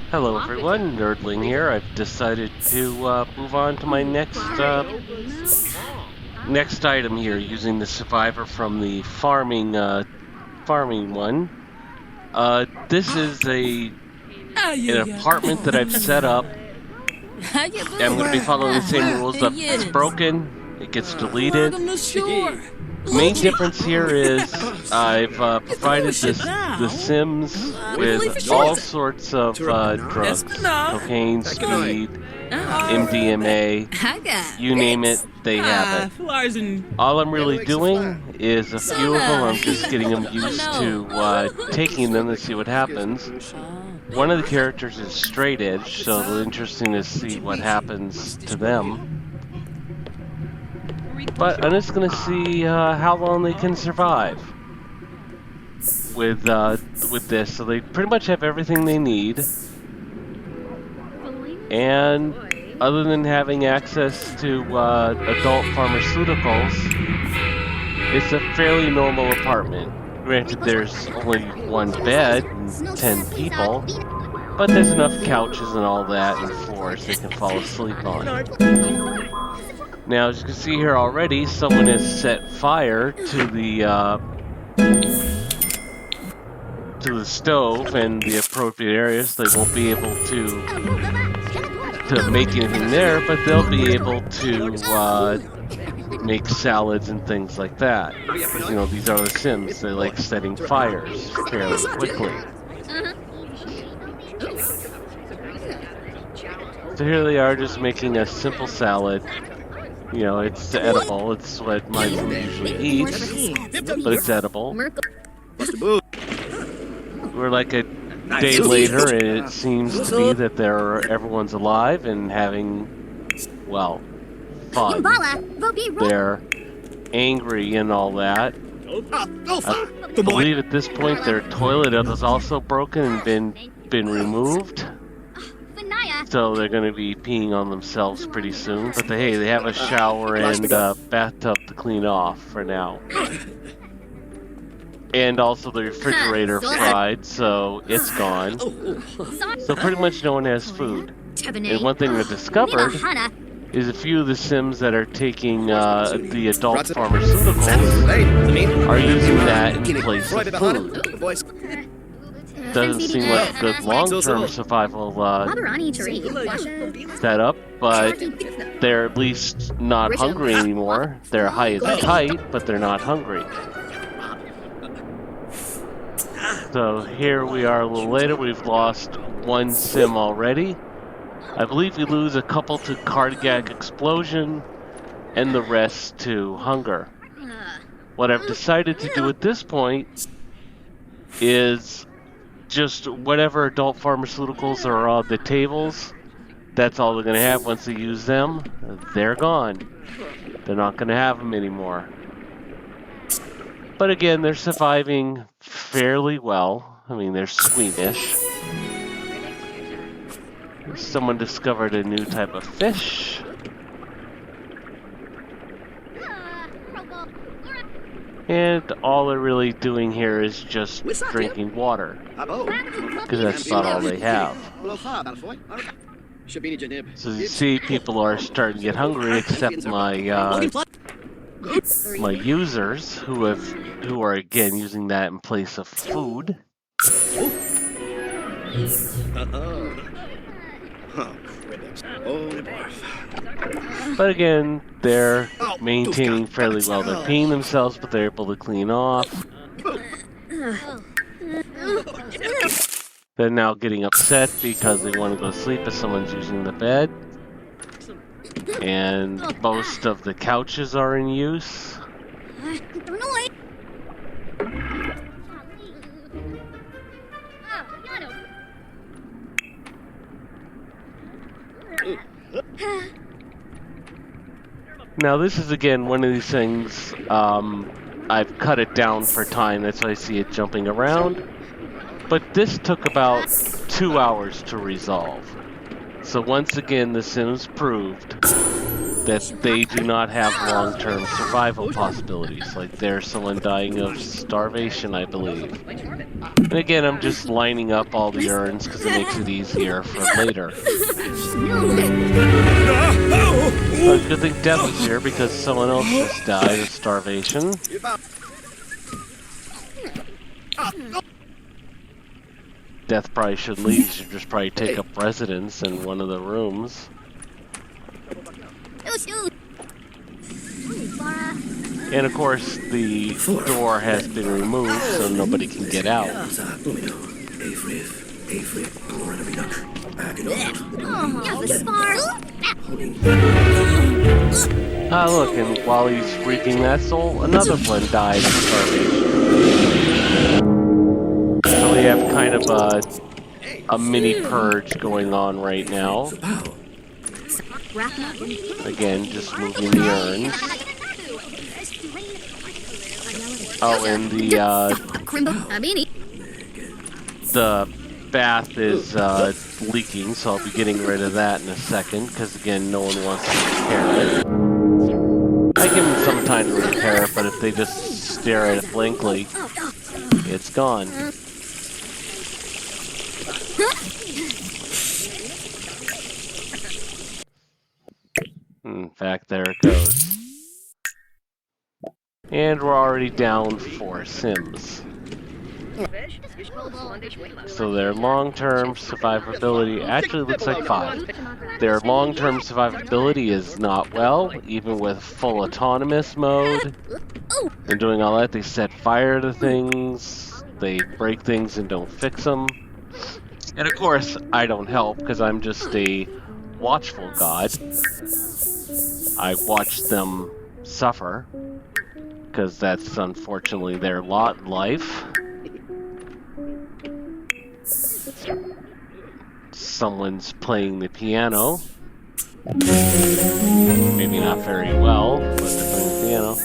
Hello everyone, Nerdling here. I've decided to move on to my next item here, using the survivor from the farming one. This is an apartment that I've set up. I'm going to be following the same rules. If it's broken, it gets deleted. The main difference here is I've provided the Sims with all sorts of drugs. Cocaine, speed, MDMA, you name it, they have it. All I'm really doing is a few of them, I'm just getting them used to taking them to see what happens. One of the characters is straight edge, so it'll be interesting to see what happens to them. But I'm just going to see how long they can survive with this. So they pretty much have everything they need. And other than having access to adult pharmaceuticals, it's a fairly normal apartment. Granted, there's only one bed and 10 people, but there's enough couches and all that and floors they can fall asleep on. Now, as you can see here already, someone has set fire to the stove and the appropriate areas. They won't be able to make anything there, but they'll be able to make salads and things like that. You know, these are the Sims. They like setting fires fairly quickly. So here they are, just making a simple salad. You know, it's edible. It's what my food usually eats, but it's edible. We're like a day later, and it seems to be that everyone's alive and having, well, fun. They're angry and all that. I believe at this point their toilet is also broken and been removed. So they're going to be peeing on themselves pretty soon. But hey, they have a shower and bathtub to clean off for now. And also the refrigerator fried, so it's gone. So pretty much no one has food. And one thing we've discovered is a few of the Sims that are taking the adult pharmaceuticals are using that in place of food. Doesn't seem like good long-term survival setup, but they're at least not hungry anymore. Their height is tight, but they're not hungry. So here we are a little later. We've lost one Sim already. I believe we lose a couple to cardiac explosion and the rest to hunger. What I've decided to do at this point is just whatever adult pharmaceuticals are on the tables, that's all they're going to have. Once they use them, they're gone. They're not going to have them anymore. But again, they're surviving fairly well. I mean, they're squeamish. Someone discovered a new type of fish. And all they're really doing here is just drinking water. Because that's about all they have. So you see, people are starting to get hungry, except my users, who are again using that in place of food. But again, they're maintaining fairly well. They're peeing themselves, but they're able to clean off. They're now getting upset because they want to go to sleep if someone's using the bed. And most of the couches are in use. Now this is again one of these things, I've cut it down for time, that's why I see it jumping around. But this took about 2 hours to resolve. So once again, The Sims proved that they do not have long-term survival possibilities. Like there's someone dying of starvation, I believe. And again, I'm just lining up all the urns because it makes it easier for later. Good thing Death is here because someone else just died of starvation. Death probably shouldn't leave, he should just probably take up residence in one of the rooms. And of course, the door has been removed, so nobody can get out. Ah, look, and while he's reaping that soul, another one died of starvation. So we have kind of a mini purge going on right now. Again, just moving the urns. Oh, and the bath is leaking, so I'll be getting rid of that in a second, because again, no one wants to repair it. I give them some time to repair it, but if they just stare at it blankly, it's gone. In fact, there it goes. And we're already down 4 Sims. So their long-term survivability actually looks like 5. Their long-term survivability is not well, even with full autonomous mode. And doing all that, they set fire to things, they break things and don't fix them. And of course, I don't help because I'm just a watchful god. I watch them suffer, because that's unfortunately their lot in life. Someone's playing the piano. Maybe not very well, but they're playing the piano.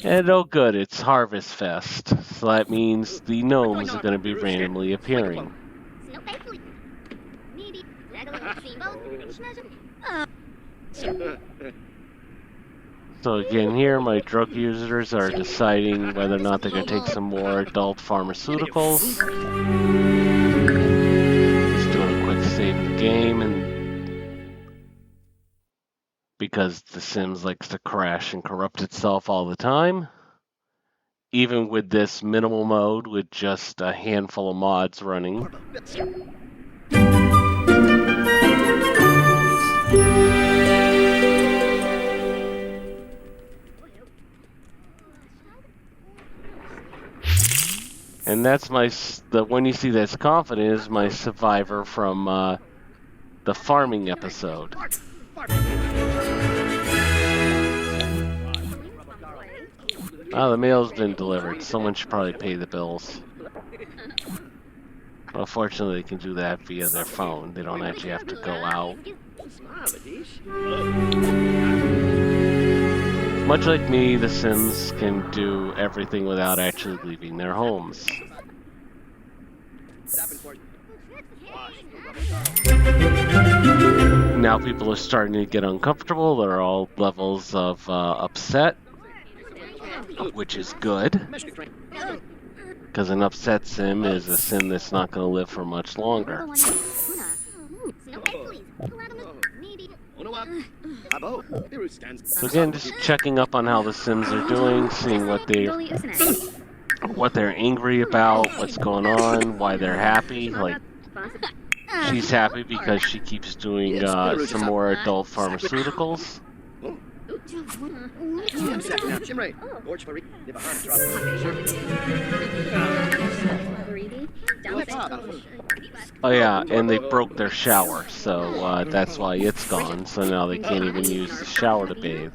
And oh good, it's Harvest Fest, so that means the gnomes are going to be randomly appearing. So again here, my drug users are deciding whether or not they're going to take some more adult pharmaceuticals. Just doing a quick save of the game, and because The Sims likes to crash and corrupt itself all the time, even with this minimal mode with just a handful of mods running. And that's the one you see that's confident is my survivor from the farming episode. Oh, the mail's been delivered. Someone should probably pay the bills. Well, fortunately, they can do that via their phone. They don't actually have to go out. Much like me, the Sims can do everything without actually leaving their homes. Now people are starting to get uncomfortable. They're all levels of upset, which is good. Because an upset Sim is a Sim that's not going to live for much longer. So again, just checking up on how the Sims are doing, seeing what they're angry about, what's going on, why they're happy. Like, she's happy because she keeps doing some more adult pharmaceuticals. Oh yeah, and they broke their shower, so that's why it's gone. So now they can't even use the shower to bathe.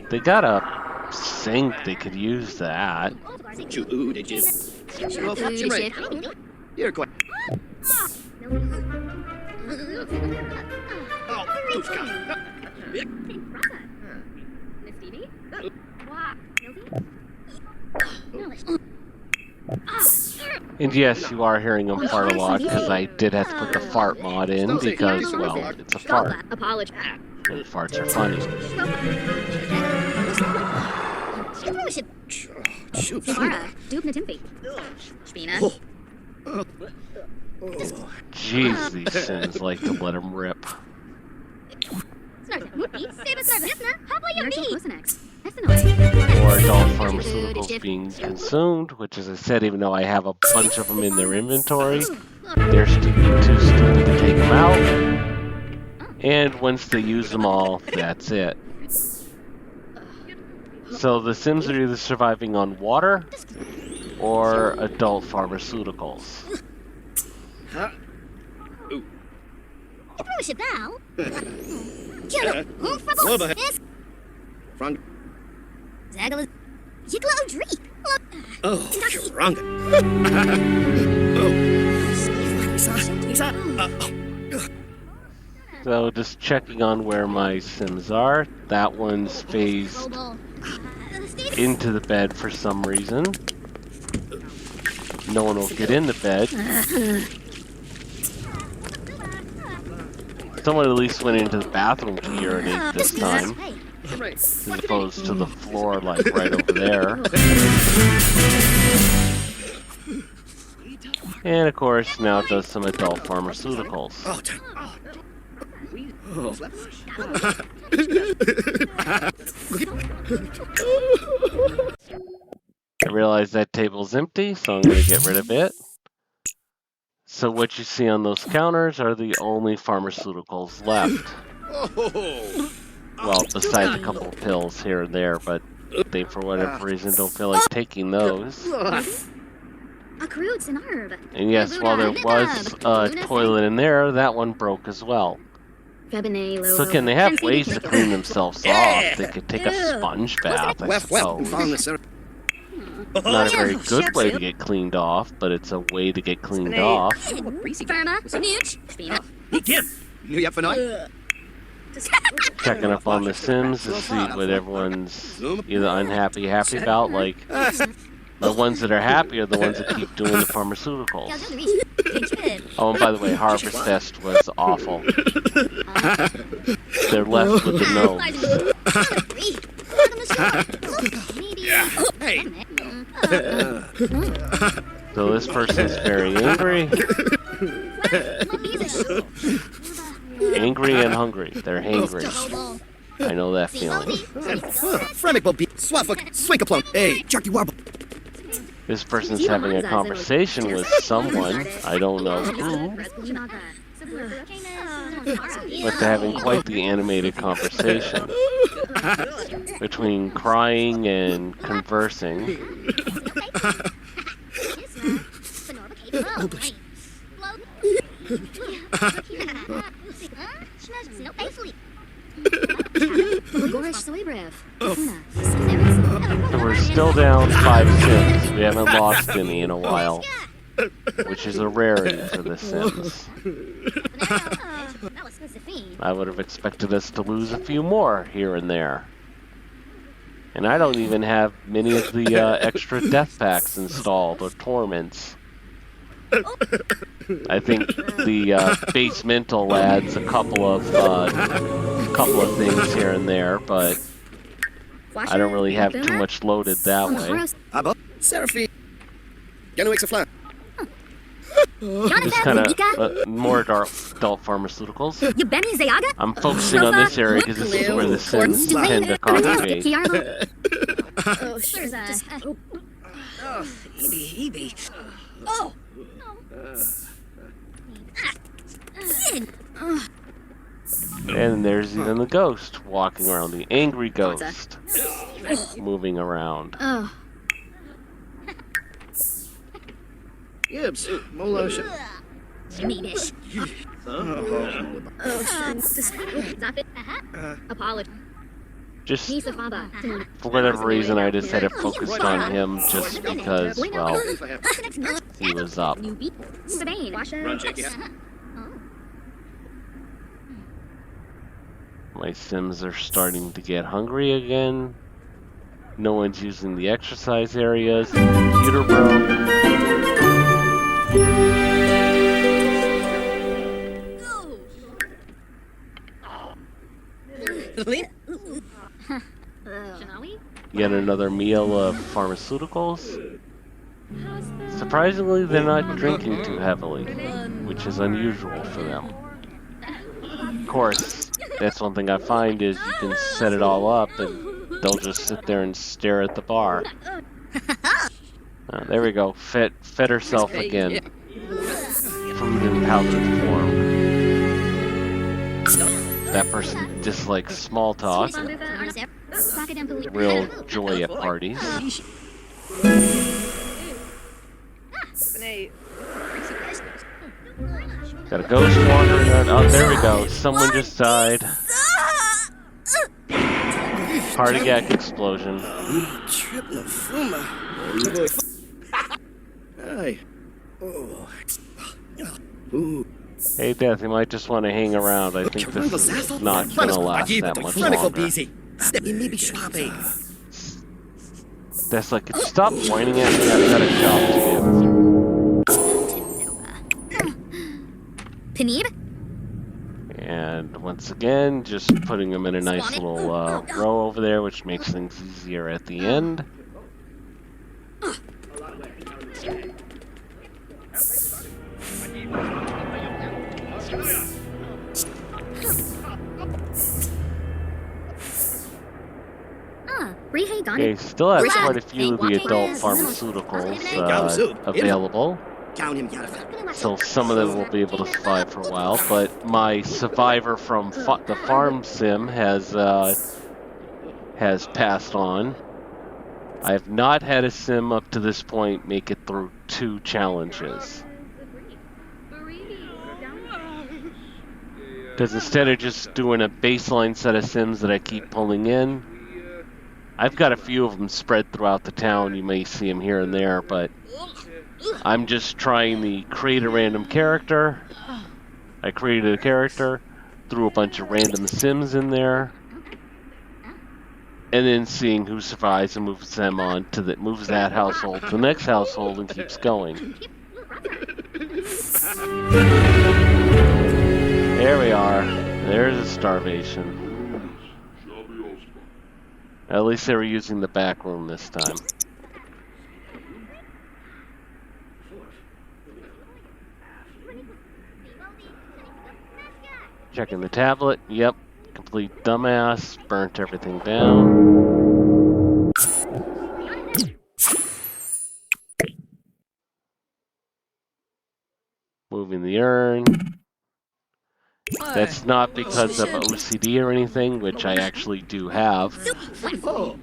They got a sink, they could use that. And yes, you are hearing them fart a lot, because I did have to put the fart mod in, because, well, it's a fart. And farts are funny. Jeez, these Sims like to let him rip. More adult pharmaceuticals being consumed, which, as I said, even though I have a bunch of them in their inventory, they're too stupid to take them out. And once they use them all, that's it. So the Sims are either surviving on water or adult pharmaceuticals. So just checking on where my Sims are. That one's phased into the bed for some reason. No one will get in the bed. Someone at least went into the bathroom to urinate this time, as opposed to the floor, like right over there. And of course, now it does some adult pharmaceuticals. I realize that table's empty, so I'm going to get rid of it. So what you see on those counters are the only pharmaceuticals left. Well, besides a couple of pills here and there, but they, for whatever reason, don't feel like taking those. And yes, while there was a toilet in there, that one broke as well. So again, they have ways to clean themselves off. They could take a sponge bath, I suppose. Not a very good way to get cleaned off, but it's a way to get cleaned off. Checking up on the Sims to see what everyone's either unhappy, happy about. Like, the ones that are happy are the ones that keep doing the pharmaceuticals. Oh, and by the way, Harvest Fest was awful. They're left with the nose. So this person's very angry. Angry and hungry. They're hangry. I know that feeling. This person's having a conversation with someone. I don't know who. But they're having quite the animated conversation. Between crying and conversing. So we're still down 5 Sims. We haven't lost any in a while, which is a rarity for the Sims. I would have expected us to lose a few more here and there. And I don't even have many of the extra death packs installed or torments. I think the base mental adds a couple of things here and there, but I don't really have too much loaded that way. Just kind of more adult pharmaceuticals. I'm focusing on this area because this is where the Sims tend to congregate. And there's even the ghost walking around, the angry ghost moving around. Gibbs, Molosha. Just for whatever reason, I just had it focused on him just because, well, he was up. My Sims are starting to get hungry again. No one's using the exercise areas. The computer broke. get another meal of pharmaceuticals. Surprisingly, they're not drinking too heavily, which is unusual for them. Of course, that's one thing I find is you can set it all up and they'll just sit there and stare at the bar. There we go. Fed herself again. Food in powdered form. That person dislikes small talk. Real joy at parties. Got a ghost wandering around. Oh, there we go. Someone just died. Cardiac explosion. Hey, Death, you might just want to hang around. I think this is not going to last that much longer. That's like, stop whining at me. I've got a job to do. And once again, just putting them in a nice little row over there, which makes things easier at the end. Okay, still have quite a few of the adult pharmaceuticals available. So some of them will be able to survive for a while, but my survivor from the farm sim has passed on. I have not had a sim up to this point make it through 2 challenges. Because instead of just doing a baseline set of sims that I keep pulling in, I've got a few of them spread throughout the town. You may see them here and there, but I'm just trying to create a random character. I created a character, threw a bunch of random sims in there, and then seeing who survives and moves them on to moves that household to the next household and keeps going. There we are. There's a starvation. At least they were using the back room this time. Checking the tablet. Yep. Complete dumbass. Burnt everything down. Moving the urn. That's not because of OCD or anything, which I actually do have.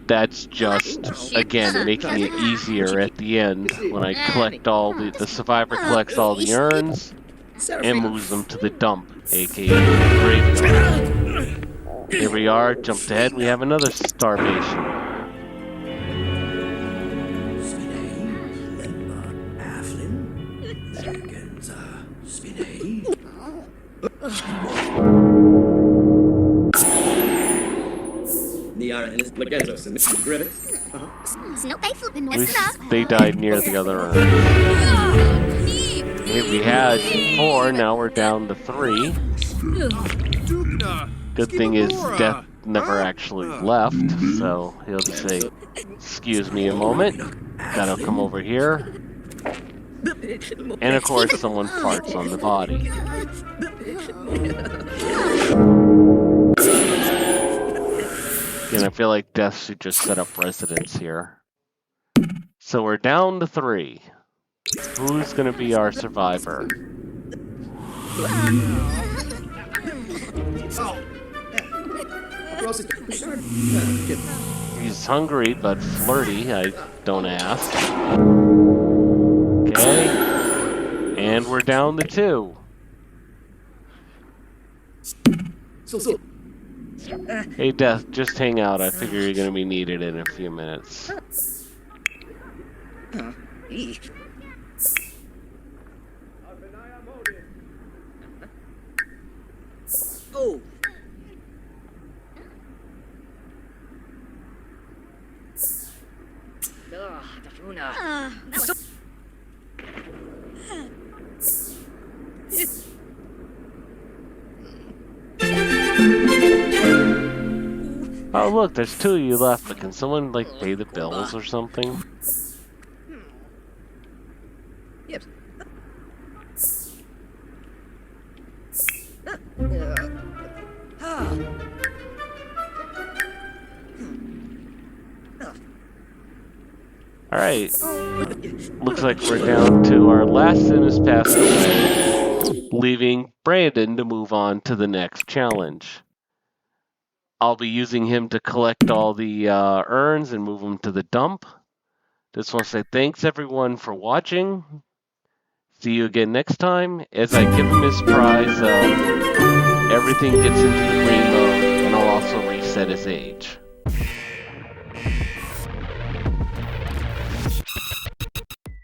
That's just, again, making it easier at the end when I collect all the survivor collects all the urns and moves them to the dump, aka the graveyard. Here we are, jumped ahead, we have another starvation. At least they died near the other urn. We had 4, now we're down to 3. Good thing is Death never actually left, so he'll just say, "Excuse me a moment, gotta come over here." And of course someone farts on the body. And I feel like Death should just set up residence here. So we're down to 3. Who's gonna be our survivor? He's hungry but flirty, I don't ask. Okay. And we're down to 2. Hey Death, just hang out. I figure you're gonna be needed in a few minutes. Oh. Oh, look, there's two of you left, but can someone, like, pay the bills or something? Yep. Alright. Looks like we're down to our last sim has passed away, leaving Brandon to move on to the next challenge. I'll be using him to collect all the urns and move them to the dump. Just want to say thanks everyone for watching. See you again next time. As I give him his prize, everything gets into the green mode, and I'll also reset his age.